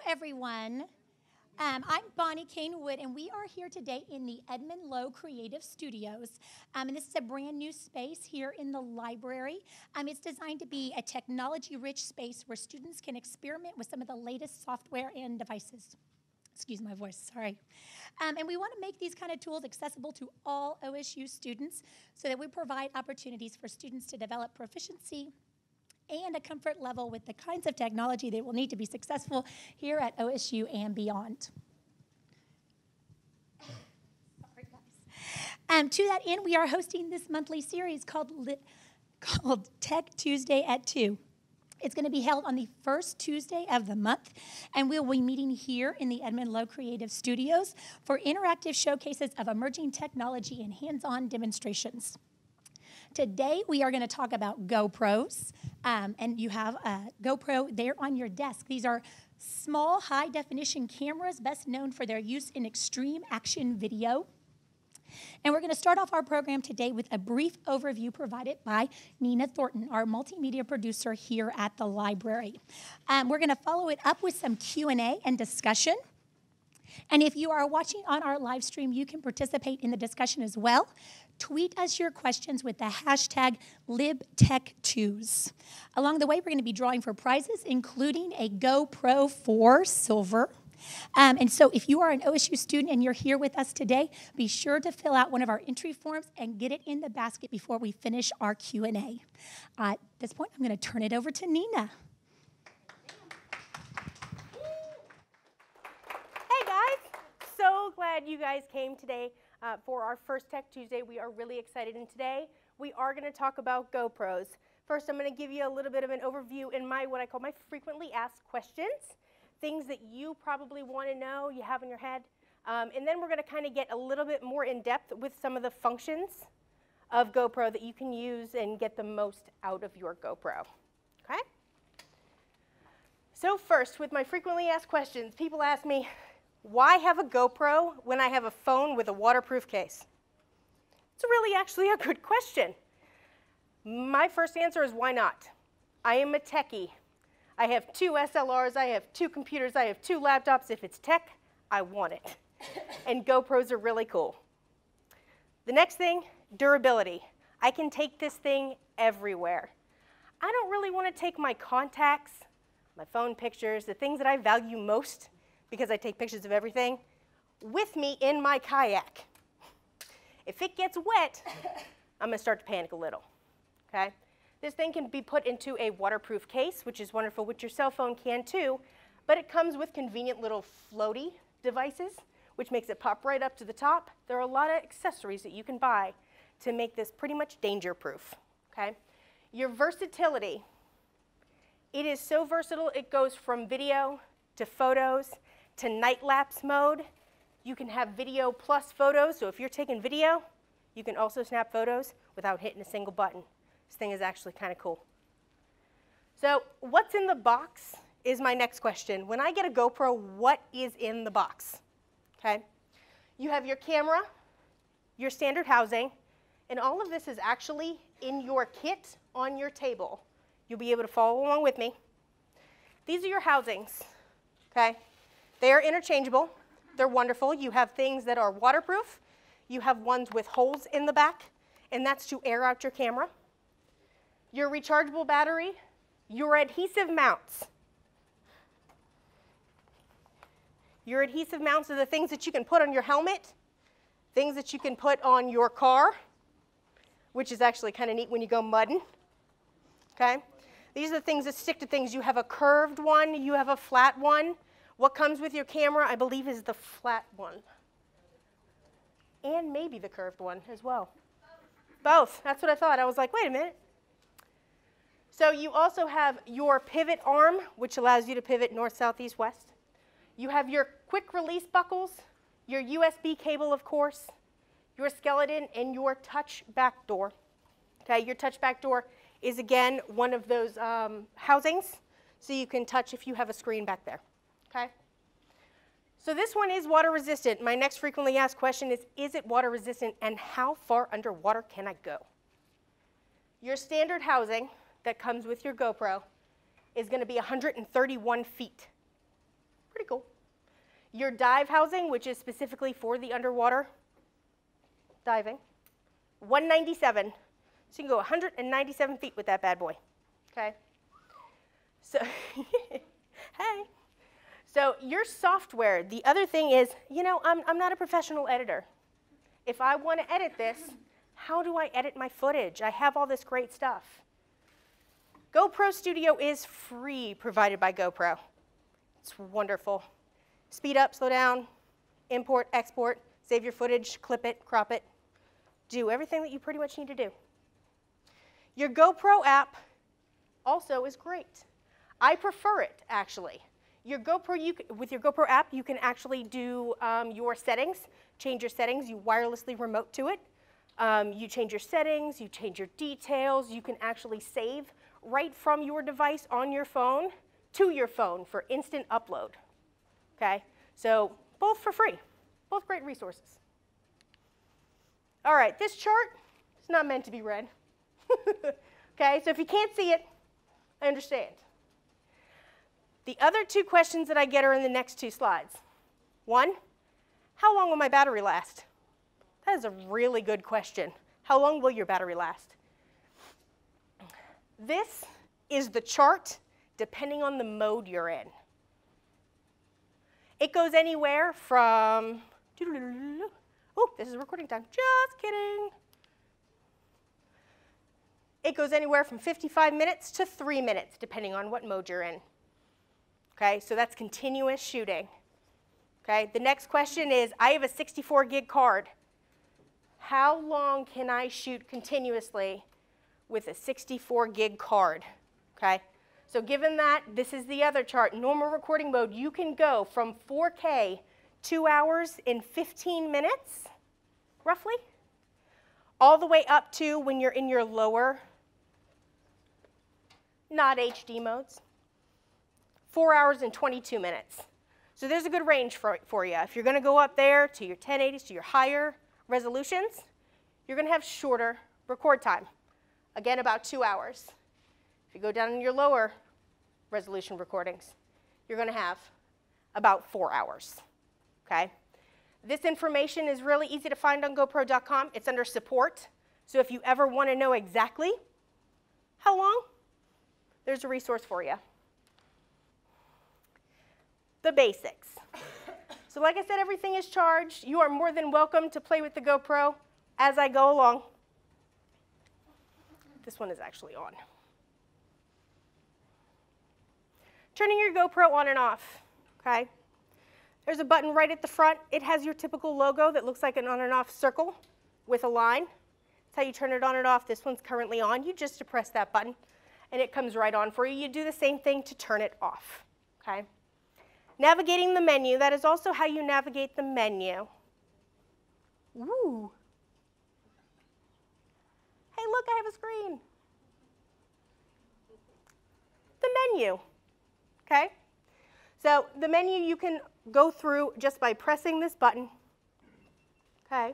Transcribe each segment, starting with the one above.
everyone. I'm Bonnie Kane Wood, and we are here today in the Edmon Low Creative Studios. And this is a brand new space here in the library. It's designed to be a technology-rich space where students can experiment with some of the latest software and devices. Excuse my voice, sorry. And we want to make these kind of tools accessible to all OSU students so that we provide opportunities for students to develop proficiency and a comfort level with the kinds of technology they will need to be successful here at OSU and beyond. Sorry, guys. To that end, we are hosting this monthly series called Tech Tuesday at 2. It's going to be held on the first Tuesday of the month, and we'll be meeting here in the Edmon Low Creative Studios for interactive showcases of emerging technology and hands-on demonstrations. Today, we are going to talk about GoPros, and you have a GoPro there on your desk. These are small, high-definition cameras, best known for their use in extreme action video. And we're going to start off our program today with a brief overview provided by Nina Thornton, our multimedia producer here at the library. We're going to follow it up with some Q&A and discussion. And if you are watching on our live stream, you can participate in the discussion as well. Tweet us your questions with the hashtag LibTech2s. Along the way, we're going to be drawing for prizes, including a GoPro 4 Silver. And so if you are an OSU student and you're here with us today, be sure to fill out one of our entry forms and get it in the basket before we finish our Q&A. At this point, I'm going to turn it over to Nina. Hey guys, so glad you guys came today for our first Tech Tuesday. We are really excited, and today we are going to talk about GoPros. First, I'm going to give you a little bit of an overview in what I call my frequently asked questions, things that you probably want to know, you have in your head, and then we're going to kind of get a little bit more in depth with some of the functions of GoPro that you can use and get the most out of your GoPro. Okay? So first, with my frequently asked questions, people ask me, why have a GoPro when I have a phone with a waterproof case? It's really actually a good question. My first answer is why not? I am a techie. I have 2 SLRs, I have 2 computers, I have 2 laptops. If it's tech, I want it. And GoPros are really cool. The next thing, durability. I can take this thing everywhere. I don't really want to take my contacts, my phone pictures, the things that I value most, because I take pictures of everything, with me in my kayak. If it gets wet, I'm going to start to panic a little, okay? This thing can be put into a waterproof case, which is wonderful, which your cell phone can too, but it comes with convenient little floaty devices, which makes it pop right up to the top. There are a lot of accessories that you can buy to make this pretty much danger-proof, okay? Your versatility, it is so versatile, it goes from video to photos to night lapse mode. You can have video plus photos, so if you're taking video, you can also snap photos without hitting a single button. This thing is actually kind of cool. So what's in the box is my next question. When I get a GoPro, what is in the box? Okay? You have your camera, your standard housing, and all of this is actually in your kit on your table. You'll be able to follow along with me. These are your housings, okay? They are interchangeable. They're wonderful. You have things that are waterproof. You have ones with holes in the back, and that's to air out your camera. Your rechargeable battery, your adhesive mounts. Your adhesive mounts are the things that you can put on your helmet, things that you can put on your car, which is actually kind of neat when you go mudding, okay? These are the things that stick to things. You have a curved one, you have a flat one. What comes with your camera, I believe, is the flat one. And maybe the curved one as well. Both, that's what I thought. I was like, wait a minute. So you also have your pivot arm, which allows you to pivot north, south, east, west. You have your quick release buckles, your USB cable, of course, your skeleton, and your touch back door. Okay, your touch back door is, again, one of those housings, so you can touch if you have a screen back there. Okay? So this one is water resistant. My next frequently asked question is it water resistant, and how far underwater can I go? Your standard housing that comes with your GoPro is going to be 131 feet. Pretty cool. Your dive housing, which is specifically for the underwater diving, 197. So you can go 197 feet with that bad boy, okay? So, hey. So your software, the other thing is, you know, I'm not a professional editor. If I want to edit this, how do I edit my footage? I have all this great stuff. GoPro Studio is free, provided by GoPro. It's wonderful. Speed up, slow down, import, export, save your footage, clip it, crop it. Do everything that you pretty much need to do. Your GoPro app also is great. I prefer it, actually. Your GoPro, with your GoPro app, you can actually do your settings, change your settings. You wirelessly remote to it. You change your settings, you change your details. You can actually save right from your device on your phone to your phone for instant upload. Okay? So both for free. Both great resources. All right, this chart is not meant to be read. Okay, so if you can't see it, I understand. The other two questions that I get are in the next two slides. One, how long will my battery last? That is a really good question. How long will your battery last? This is the chart depending on the mode you're in. It goes anywhere from, oh, this is recording time, just kidding. It goes anywhere from 55 minutes to 3 minutes, depending on what mode you're in. Okay, so that's continuous shooting. Okay, the next question is, I have a 64 gig card. How long can I shoot continuously with a 64 gig card? Okay, so given that, this is the other chart. Normal recording mode, you can go from 4K, 2 hours in 15 minutes, roughly, all the way up to when you're in your lower, not HD modes, 4 hours and 22 minutes. So there's a good range for you. If you're going to go up there to your 1080s, to your higher resolutions, you're going to have shorter record time. Again, about 2 hours. If you go down in your lower resolution recordings, you're going to have about 4 hours. Okay? This information is really easy to find on GoPro.com. It's under support. So if you ever want to know exactly how long, there's a resource for you. The basics. So like I said, everything is charged. You are more than welcome to play with the GoPro as I go along. This one is actually on. Turning your GoPro on and off, okay? There's a button right at the front. It has your typical logo that looks like an on and off circle with a line. That's how you turn it on and off. This one's currently on. You just depress that button, and it comes right on for you. You do the same thing to turn it off, okay? Navigating the menu, that is also how you navigate the menu. Ooh. Hey, look, I have a screen. The menu, okay? So the menu you can go through just by pressing this button, okay?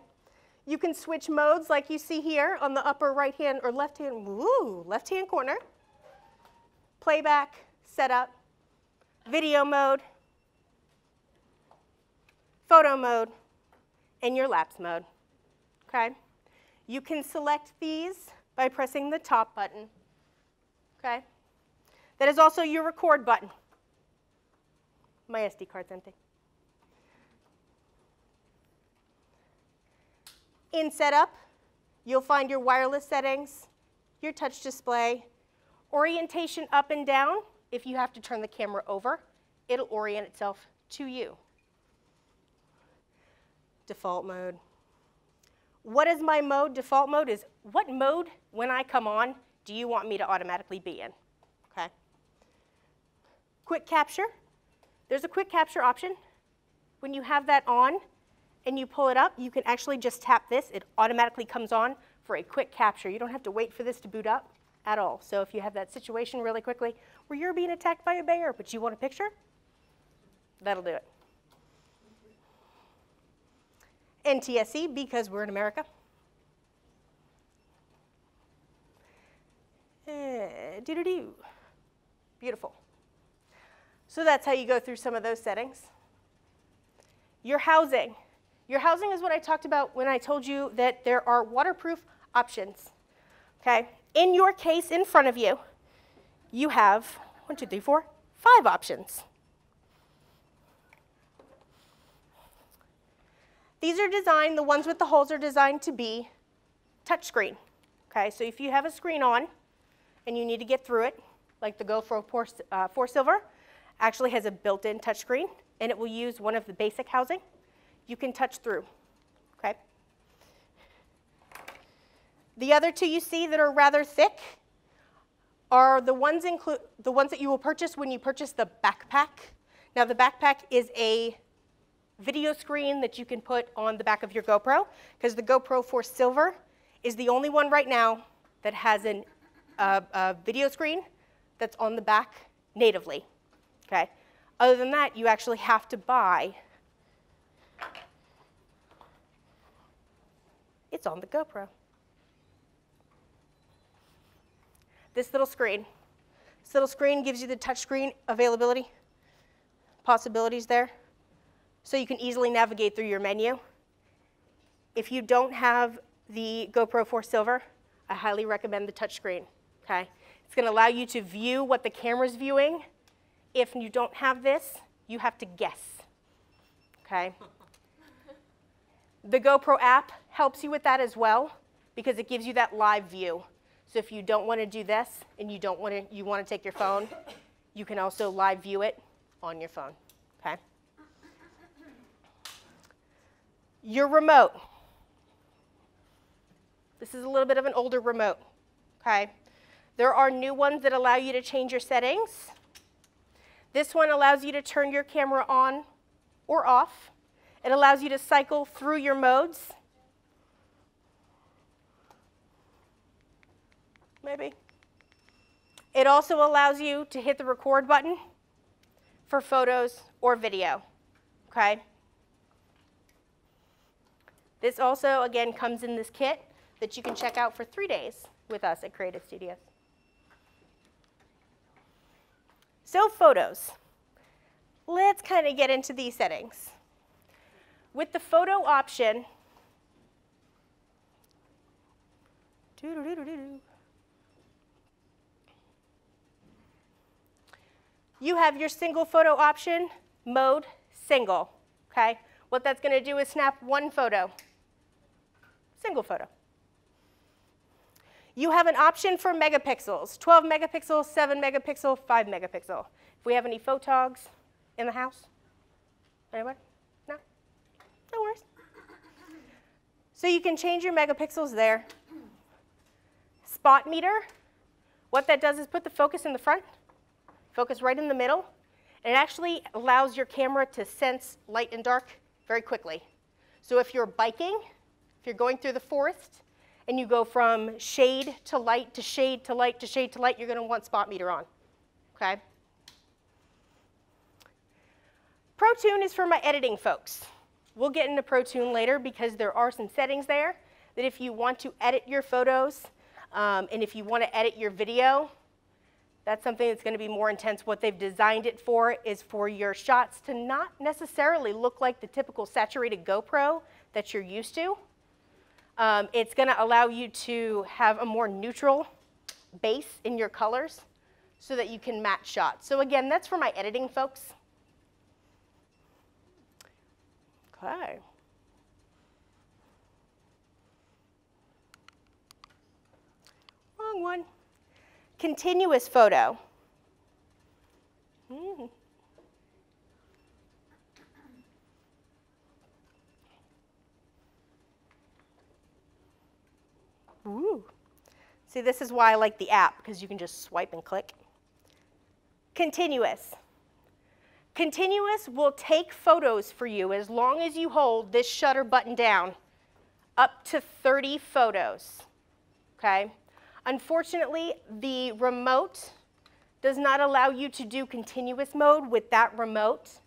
You can switch modes like you see here on the upper right-hand or left-hand corner. Playback, setup, video mode, photo mode, and your lapse mode, okay? You can select these by pressing the top button, okay? That is also your record button. My SD card's empty. In setup, you'll find your wireless settings, your touch display, orientation up and down. If you have to turn the camera over, it'll orient itself to you. Default mode. What is my mode? Default mode is what mode, when I come on, do you want me to automatically be in? Okay. Quick capture. There's a quick capture option. When you have that on and you pull it up, you can actually just tap this. It automatically comes on for a quick capture. You don't have to wait for this to boot up at all. So if you have that situation really quickly where you're being attacked by a bear, but you want a picture, that'll do it. NTSC, because we're in America. Beautiful. So that's how you go through some of those settings. Your housing. Your housing is what I talked about when I told you that there are waterproof options. Okay? In your case in front of you, you have 1, 2, 3, 4, 5 options. These are designed, the ones with the holes are designed to be touchscreen. Okay, so if you have a screen on and you need to get through it, like the GoPro 4 Silver, actually has a built-in touchscreen, and it will use one of the basic housing. You can touch through. Okay. The other two you see that are rather thick are the ones that you will purchase when you purchase the backpack. Now the backpack is a video screen that you can put on the back of your GoPro, because the GoPro 4 Silver is the only one right now that has a video screen that's on the back natively. Okay. Other than that, you actually have to buy. It's on the GoPro. This little screen. This little screen gives you the touchscreen availability, possibilities there, so you can easily navigate through your menu. If you don't have the GoPro 4 Silver, I highly recommend the touchscreen. Okay? It's going to allow you to view what the camera's viewing. If you don't have this, you have to guess. Okay? The GoPro app helps you with that as well, because it gives you that live view. So if you don't want to do this and you want to take your phone, you can also live view it on your phone. Okay? Your remote. This is a little bit of an older remote. Okay? There are new ones that allow you to change your settings. This one allows you to turn your camera on or off. It allows you to cycle through your modes. Maybe. It also allows you to hit the record button for photos or video. Okay? This also, again, comes in this kit that you can check out for 3 days with us at Creative Studios. So photos. Let's kind of get into these settings. With the photo option, you have your single photo option, mode, single. Okay? What that's going to do is snap one photo, single photo. You have an option for megapixels, 12 megapixels, 7 megapixel, 5 megapixel. If we have any photogs in the house? Anybody? No? No worries. So you can change your megapixels there. Spot meter, what that does is put the focus in the front, focus right in the middle, and it actually allows your camera to sense light and dark very quickly. So if you're biking, if you're going through the forest, and you go from shade to light to shade to light to shade to light, you're going to want spot meter on. Okay? ProTune is for my editing folks. We'll get into ProTune later because there are some settings there that if you want to edit your photos and if you want to edit your video, that's something that's going to be more intense. What they've designed it for is for your shots to not necessarily look like the typical saturated GoPro that you're used to. It's going to allow you to have a more neutral base in your colors so that you can match shots. So again, that's for my editing folks. Okay. Wrong one. Continuous photo. Ooh. See, this is why I like the app, because you can just swipe and click. Continuous. Continuous will take photos for you as long as you hold this shutter button down, up to 30 photos. Okay? Unfortunately, the remote does not allow you to do continuous mode with that remote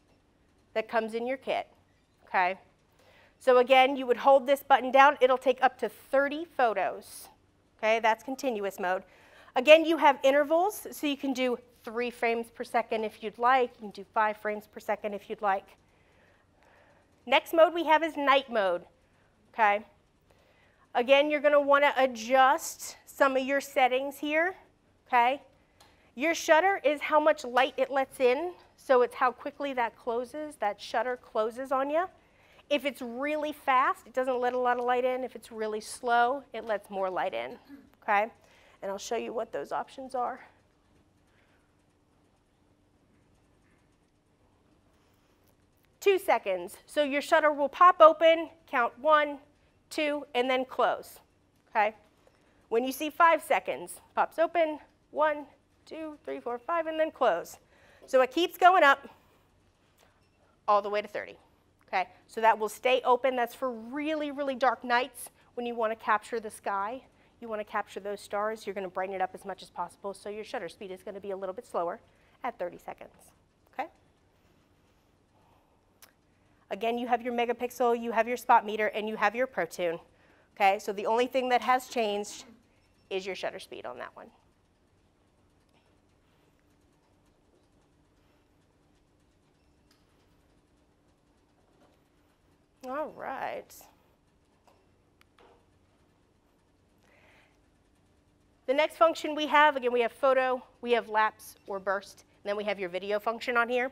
that comes in your kit. Okay? So again, you would hold this button down. It'll take up to 30 photos. Okay, that's continuous mode. Again, you have intervals, so you can do 3 frames per second if you'd like. You can do 5 frames per second if you'd like. Next mode we have is night mode, okay? Again, you're going to want to adjust some of your settings here, okay? Your shutter is how much light it lets in, so it's how quickly that closes, that shutter closes on you. If it's really fast, it doesn't let a lot of light in. If it's really slow, it lets more light in, okay? And I'll show you what those options are. Two seconds. So your shutter will pop open, count 1, 2, and then close, okay? When you see 5 seconds, pops open, 1, 2, 3, 4, 5, and then close. So it keeps going up all the way to 30. Okay, so that will stay open. That's for really, really dark nights when you want to capture the sky. You want to capture those stars. You're going to brighten it up as much as possible, so your shutter speed is going to be a little bit slower at 30 seconds. Okay. Again, you have your megapixel, you have your spot meter, and you have your Pro Tune. Okay, so the only thing that has changed is your shutter speed on that one. All right. The next function we have, again, we have photo, we have lapse or burst, and then we have your video function on here.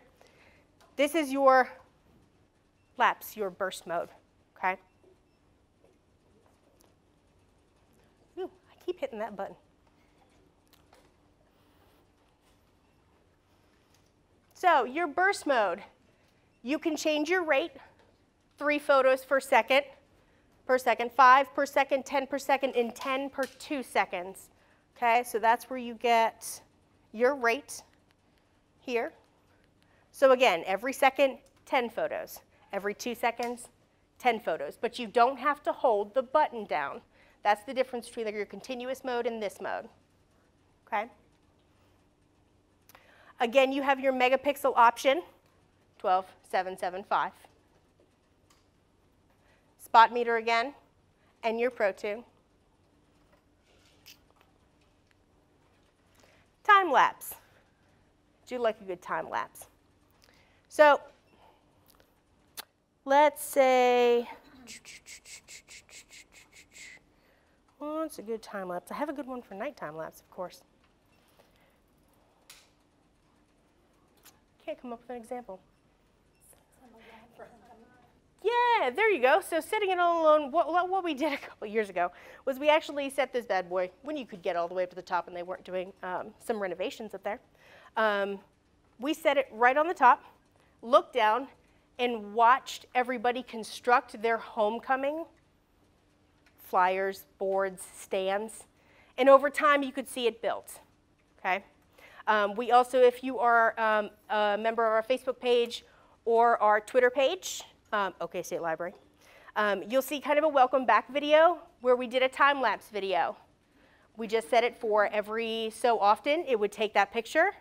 This is your lapse, your burst mode, okay? Ooh, I keep hitting that button. So your burst mode, you can change your rate. 3 photos per second, 5 per second, 10 per second, and 10 per 2 seconds. Okay, so that's where you get your rate here. So again, every second, 10 photos. Every 2 seconds, 10 photos. But you don't have to hold the button down. That's the difference between your continuous mode and this mode. Okay? Again, you have your megapixel option, 12775. Spot meter again, and your Pro Tune. Time lapse. Do like a good time lapse. So let's say, what's a good time lapse? I have a good one for nighttime lapse, of course. Can't come up with an example. Yeah, there you go. So setting it all alone, what we did a couple years ago was we actually set this bad boy when you could get all the way up to the top and they weren't doing some renovations up there. We set it right on the top, looked down, and watched everybody construct their homecoming flyers, boards, stands. And over time, you could see it built. Okay? We also, if you are a member of our Facebook page or our Twitter page, OK State Library, you'll see kind of a welcome back video where we did a time-lapse video. We just set it for every so often. It would take that picture.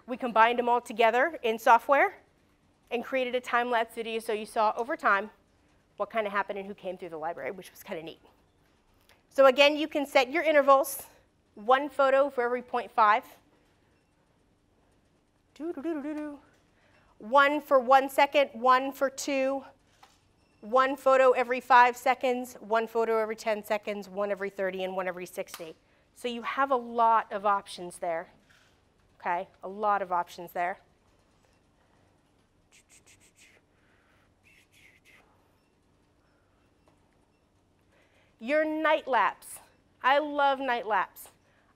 We combined them all together in software and created a time-lapse video so you saw over time what kind of happened and who came through the library, which was kind of neat. So again, you can set your intervals, 1 photo for every 0.5. 1 for 1 second, 1 for 2, 1 photo every 5 seconds, 1 photo every 10 seconds, 1 every 30, and 1 every 60. So you have a lot of options there, okay? A lot of options there. Your night lapse. I love night lapse.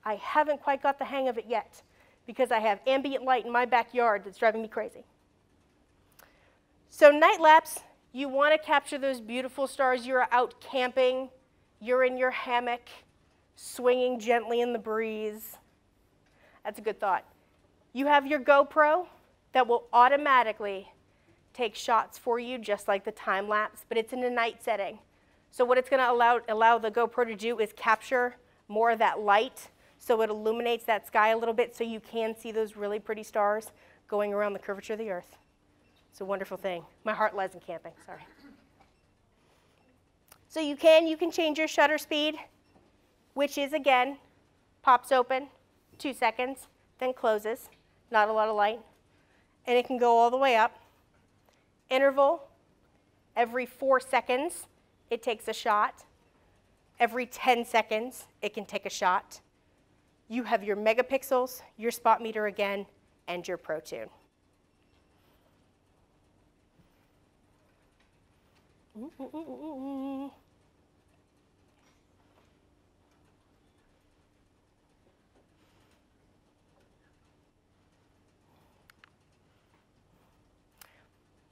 I haven't quite got the hang of it yet because I have ambient light in my backyard that's driving me crazy. So night lapse, you want to capture those beautiful stars. You're out camping. You're in your hammock, swinging gently in the breeze. That's a good thought. You have your GoPro that will automatically take shots for you, just like the time lapse, but it's in a night setting. So what it's going to allow the GoPro to do is capture more of that light, so it illuminates that sky a little bit so you can see those really pretty stars going around the curvature of the Earth. It's a wonderful thing. My heart lies in camping, sorry. So you can change your shutter speed, which is, again, pops open, 2 seconds, then closes. not a lot of light. And it can go all the way up. Interval, every 4 seconds, it takes a shot. Every 10 seconds, it can take a shot. You have your megapixels, your spot meter again, and your Pro Tune.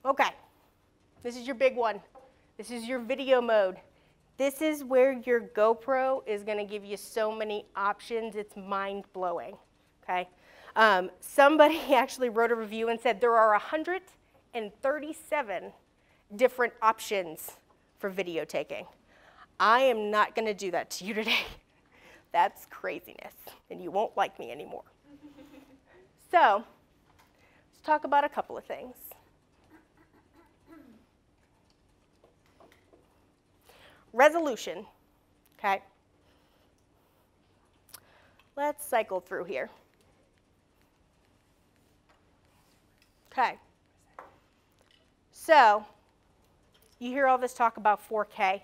Okay, this is your big one. This is your video mode. This is where your GoPro is going to give you so many options, it's mind-blowing, okay? Somebody actually wrote a review and said there are 137 different options for video taking. I am not going to do that to you today. That's craziness, and you won't like me anymore. So, let's talk about a couple of things. Resolution, okay? Let's cycle through here. Okay. So, you hear all this talk about 4K. Does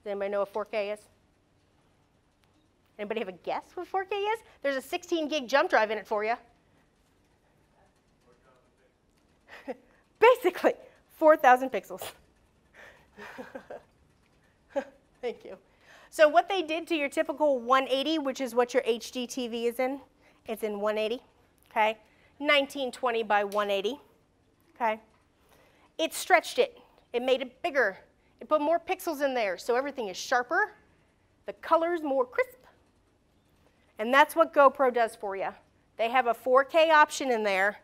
anybody know what 4K is? Anybody have a guess what 4K is? There's a 16 gig jump drive in it for you. Basically, 4,000 pixels. Thank you. So what they did to your typical 180, which is what your HD TV is in, it's in 180, okay? 1920 by 180, okay? It stretched it. It made it bigger. It put more pixels in there, so everything is sharper. The color's more crisp. And that's what GoPro does for you. They have a 4K option in there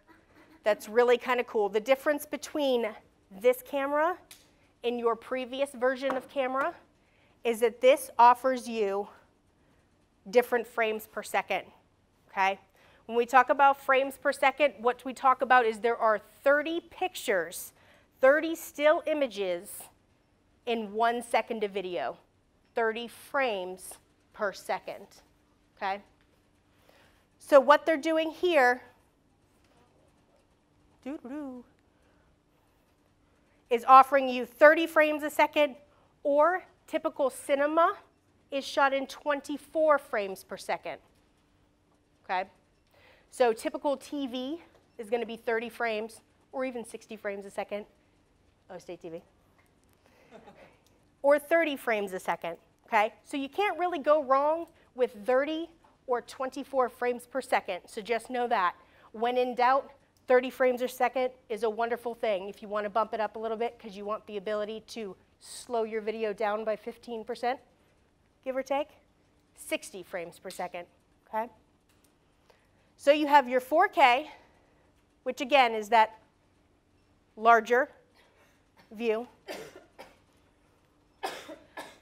that's really kind of cool. The difference between this camera and your previous version of camera is that this offers you different frames per second, okay? When we talk about frames per second, what we talk about is there are 30 pictures, 30 still images in 1 second of video, 30 frames per second, okay? So what they're doing here is offering you 30 frames a second, or typical cinema is shot in 24 frames per second, okay? So typical TV is going to be 30 frames, or even 60 frames a second. Oh, state TV. Or 30 frames a second, okay? So you can't really go wrong with 30 or 24 frames per second, so just know that. When in doubt, 30 frames a second is a wonderful thing if you want to bump it up a little bit because you want the ability to slow your video down by 15%, give or take. 60 frames per second, okay? So you have your 4K, which again is that larger view.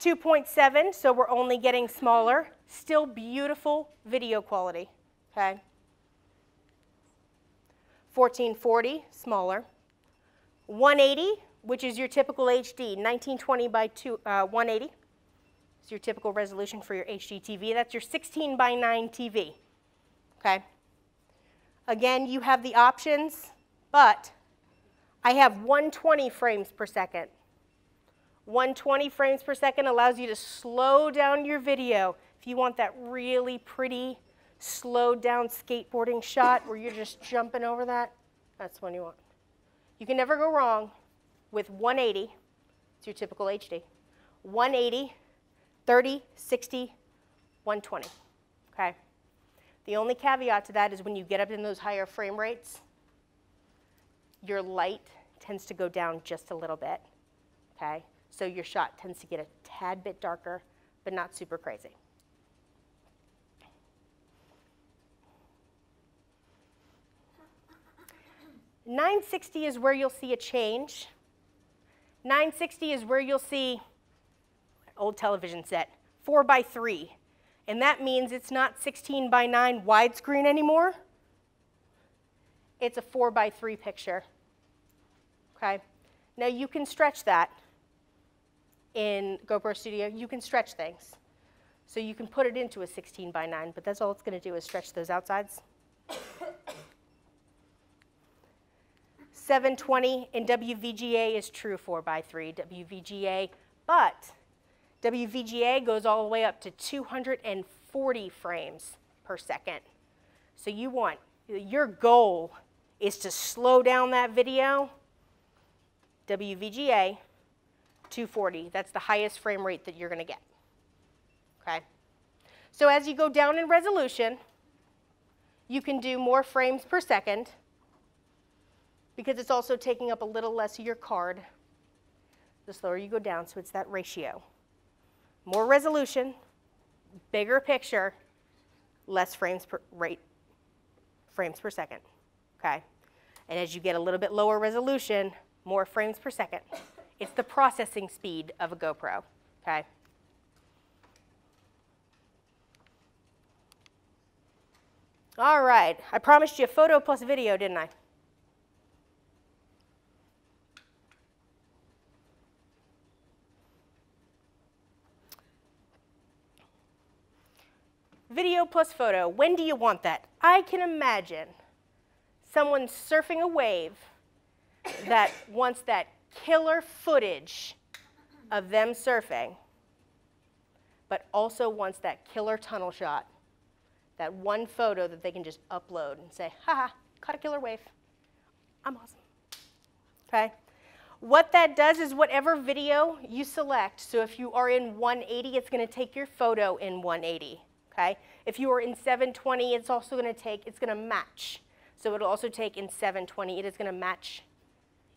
2.7, so we're only getting smaller. Still beautiful video quality, okay? 1440, smaller. 180, which is your typical HD, 1920 by 180. It's your typical resolution for your HD TV. That's your 16 by 9 TV, okay? Again, you have the options, but I have 120 frames per second. 120 frames per second allows you to slow down your video. If you want that really pretty, slowed down skateboarding shot where you're just jumping over that, that's what you want. You can never go wrong with 180, it's your typical HD. 180, 30, 60, 120, okay? The only caveat to that is when you get up in those higher frame rates, your light tends to go down just a little bit, okay? So your shot tends to get a tad bit darker, but not super crazy. .960 is where you'll see a change. 960 is where you'll see old television set, 4:3. And that means it's not 16 by 9 widescreen anymore. It's a 4:3 picture, okay? Now you can stretch that in GoPro Studio. You can stretch things. So you can put it into a 16 by 9, but that's all it's going to do is stretch those outsides. 720 in WVGA is true 4:3 WVGA, but WVGA goes all the way up to 240 frames per second. So your goal is to slow down that video. WVGA 240, that's the highest frame rate that you're going to get. Okay? So as you go down in resolution, you can do more frames per second because it's also taking up a little less of your card the slower you go down, so it's that ratio. More resolution, bigger picture, less frames per second. Okay? And as you get a little bit lower resolution, more frames per second. It's the processing speed of a GoPro. Okay? All right, I promised you photo plus video, didn't I? Video plus photo, when do you want that? I can imagine someone surfing a wave that wants that killer footage of them surfing, but also wants that killer tunnel shot, that one photo that they can just upload and say, haha, caught a killer wave. I'm awesome. Okay? What that does is whatever video you select, so if you are in 180, it's going to take your photo in 180. Okay? If you are in 720, it's also going to match. So it'll also take in 720, it is going to match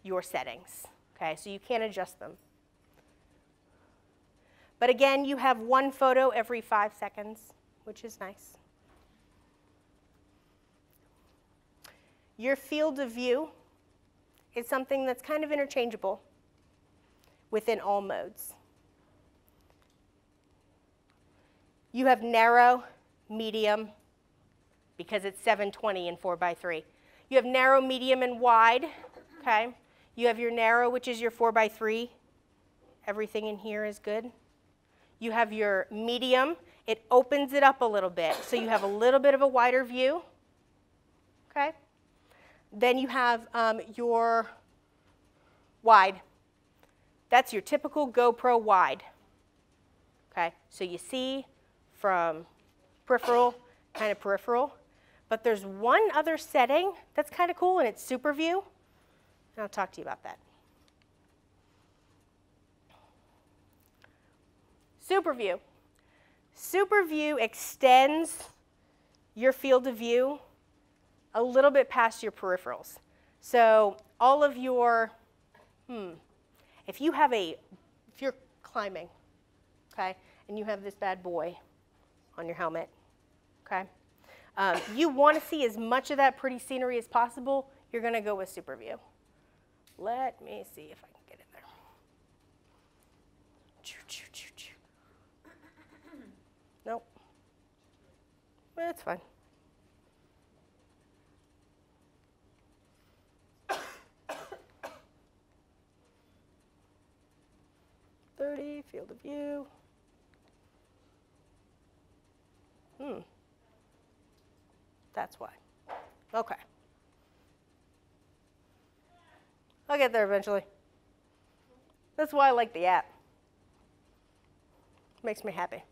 your settings. Okay? So you can't adjust them. But again, you have one photo every 5 seconds, which is nice. Your field of view is something that's kind of interchangeable within all modes. You have narrow, medium, because it's 720 and 4:3. You have narrow, medium, and wide. Okay? You have your narrow, which is your 4:3. Everything in here is good. You have your medium. It opens it up a little bit, so you have a little bit of a wider view. Okay? Then you have your wide. That's your typical GoPro wide. Okay? So you see from peripheral, kind of peripheral. But there's one other setting that's kind of cool, and it's super view. And I'll talk to you about that. Super view. Super view extends your field of view a little bit past your peripherals. So all of your, if you're climbing, okay, and you have this bad boy on your helmet, okay, you want to see as much of that pretty scenery as possible, you're going to go with super view. Let me see if I can get in there. Nope. That's fine. Field of view. That's why. Okay. I'll get there eventually. That's why I like the app. Makes me happy.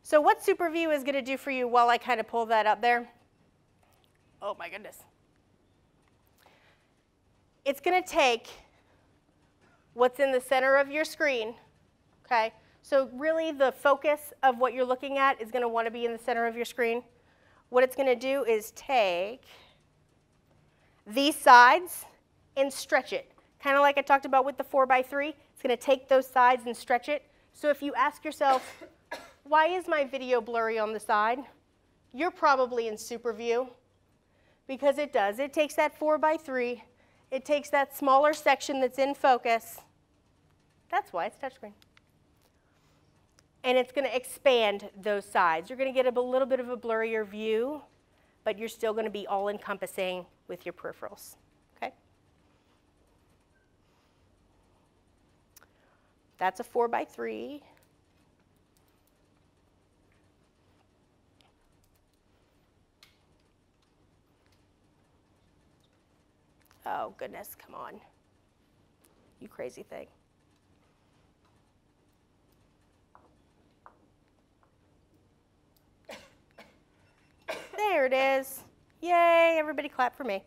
So what Super View is going to do for you while I kind of pull that up there? Oh my goodness. It's going to take what's in the center of your screen, okay? So really the focus of what you're looking at is going to want to be in the center of your screen. What it's going to do is take these sides and stretch it. Kind of like I talked about with the 4:3. It's going to take those sides and stretch it. So if you ask yourself, why is my video blurry on the side? You're probably in Super View because it does. It takes that 4:3. It takes that smaller section that's in focus. That's why it's touchscreen. And it's going to expand those sides. You're going to get a little bit of a blurrier view, but you're still going to be all-encompassing with your peripherals. Okay? That's a 4:3. Oh, goodness, come on. You crazy thing. There it is. Yay, everybody clap for me.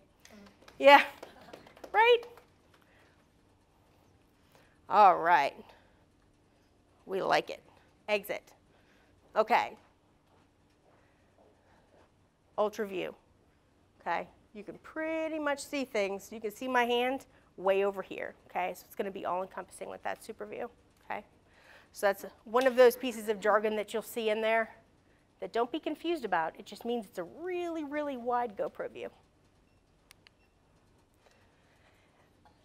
Yeah, right? All right. We like it. Exit. Okay. Ultra view. Okay. You can pretty much see things. You can see my hand way over here. Okay. So it's going to be all encompassing with that super view. Okay. So that's one of those pieces of jargon that you'll see in there that don't be confused about. It just means it's a really, really wide GoPro view.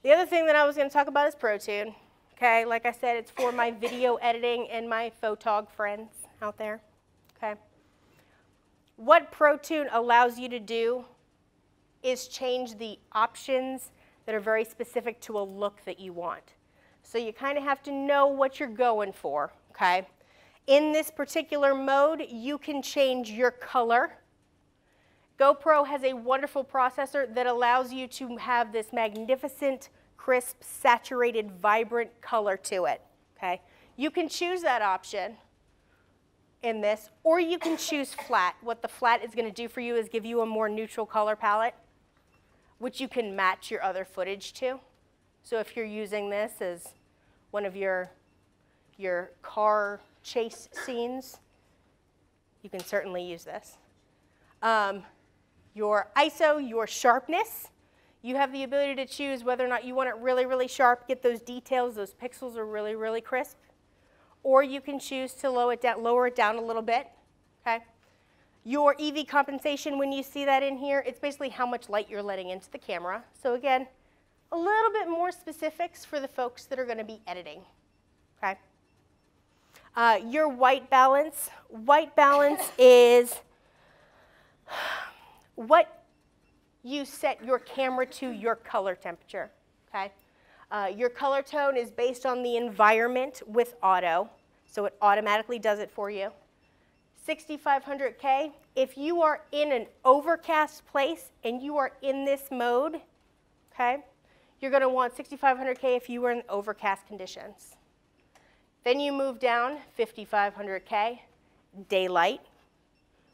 The other thing that I was going to talk about is ProTune. Okay, like I said, it's for my video editing and my photog friends out there. Okay. What ProTune allows you to do is change the options that are very specific to a look that you want. So you kind of have to know what you're going for. Okay. In this particular mode, you can change your color. GoPro has a wonderful processor that allows you to have this magnificent, crisp, saturated, vibrant color to it. Okay? You can choose that option in this, or you can choose flat. What the flat is going to do for you is give you a more neutral color palette, which you can match your other footage to. So if you're using this as one of your car chase scenes, you can certainly use this. Your ISO, your sharpness, you have the ability to choose whether or not you want it really, really sharp, get those details, those pixels are really, really crisp. Or you can choose to lower it down a little bit. Okay? Your EV compensation, when you see that in here, it's basically how much light you're letting into the camera. So again, a little bit more specifics for the folks that are going to be editing. Okay? Your white balance. White balance is what you set your camera to your color temperature. Okay? Your color tone is based on the environment with auto, so it automatically does it for you. 6500K, if you are in an overcast place and you are in this mode, okay, you're going to want 6500K if you were in overcast conditions. Then you move down 5500K, daylight,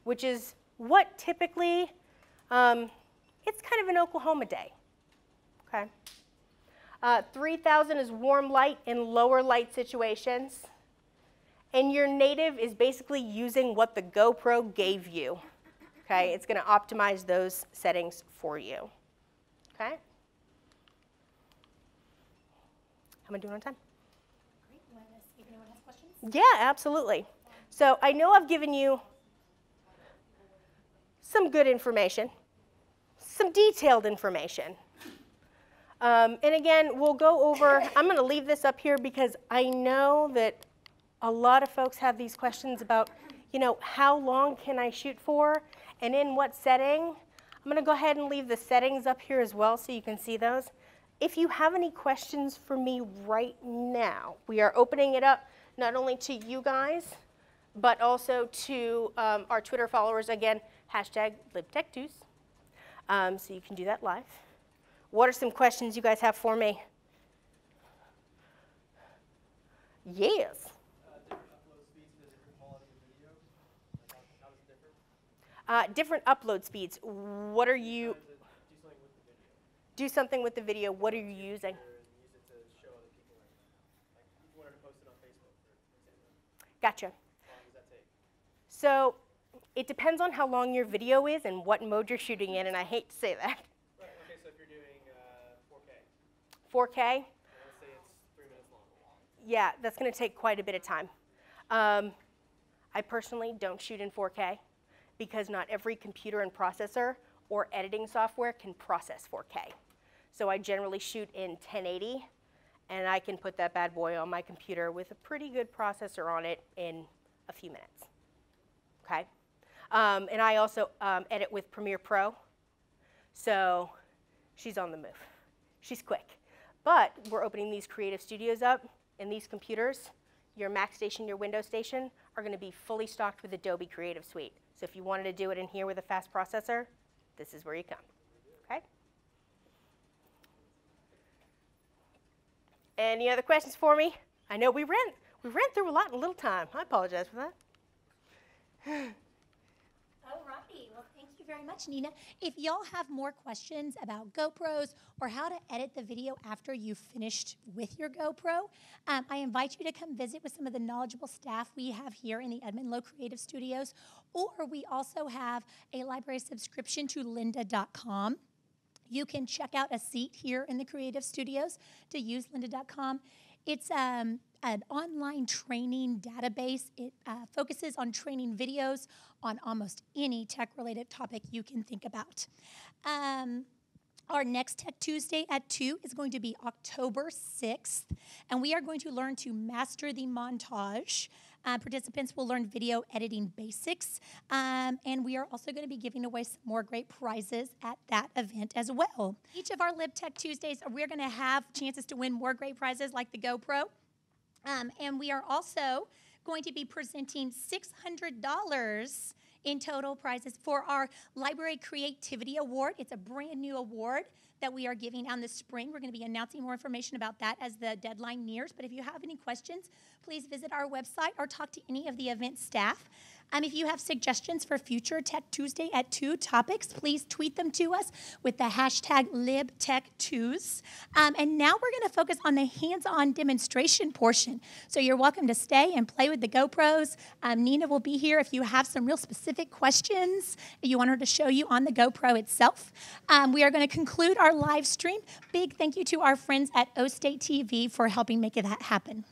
which is what typically, it's kind of an Oklahoma day. Okay. 3000 is warm light in lower light situations. And your native is basically using what the GoPro gave you. Okay, it's going to optimize those settings for you. Okay? How am I doing on time? Great. You want to see if anyone has questions? Yeah, absolutely. So I know I've given you some good information, some detailed information. And again, we'll go over, I'm going to leave this up here because I know that a lot of folks have these questions about, you know, how long can I shoot for and in what setting? I'm going to go ahead and leave the settings up here as well so you can see those. If you have any questions for me right now, we are opening it up not only to you guys, but also to our Twitter followers. Again, hashtag LibTechTues. So you can do that live. What are some questions you guys have for me? Yes. Different upload speeds to different quality of video? How is it different? Different upload speeds. What are you? Do something with the video. Do something with the video. What are you using? Use it to show other people. Like if you wanted to post it on Facebook, for example. Gotcha. How long does that take? So it depends on how long your video is and what mode you're shooting in, and I hate to say that. Right. Okay. So if you're doing 4K. 4K? Let's say it's 3 minutes long. Yeah, that's going to take quite a bit of time. I personally don't shoot in 4K because not every computer and processor or editing software can process 4K. So I generally shoot in 1080, and I can put that bad boy on my computer with a pretty good processor on it in a few minutes. Okay? And I also edit with Premiere Pro, so she's on the move. She's quick. But we're opening these creative studios up, and these computers, your Mac station, your Windows station, are going to be fully stocked with Adobe Creative Suite. So if you wanted to do it in here with a fast processor, this is where you come. Okay? Any other questions for me? I know we ran through a lot in a little time. I apologize for that. Alrighty, well thank you very much, Nina. If y'all have more questions about GoPros or how to edit the video after you've finished with your GoPro, I invite you to come visit with some of the knowledgeable staff we have here in the Edmon Low Creative Studios, or we also have a library subscription to lynda.com. You can check out a seat here in the Creative Studios to use lynda.com. It's an online training database. It focuses on training videos on almost any tech-related topic you can think about. Our next Tech Tuesday at 2 is going to be October 6th, and we are going to learn to master the montage. Participants will learn video editing basics, and we are also going to be giving away some more great prizes at that event as well. Each of our LibTech Tuesdays, we're going to have chances to win more great prizes like the GoPro, and we are also going to be presenting $600 in total prizes for our Library Creativity Award. It's a brand new award that we are giving out this spring. We're going to be announcing more information about that as the deadline nears. But if you have any questions, please visit our website or talk to any of the event staff. If you have suggestions for future Tech Tuesday at 2 topics, please tweet them to us with the hashtag LibTech2s. And now we're going to focus on the hands-on demonstration portion. So you're welcome to stay and play with the GoPros. Nina will be here if you have some real specific questions you want her to show you on the GoPro itself. We are going to conclude our live stream. Big thank you to our friends at O State TV for helping make that happen.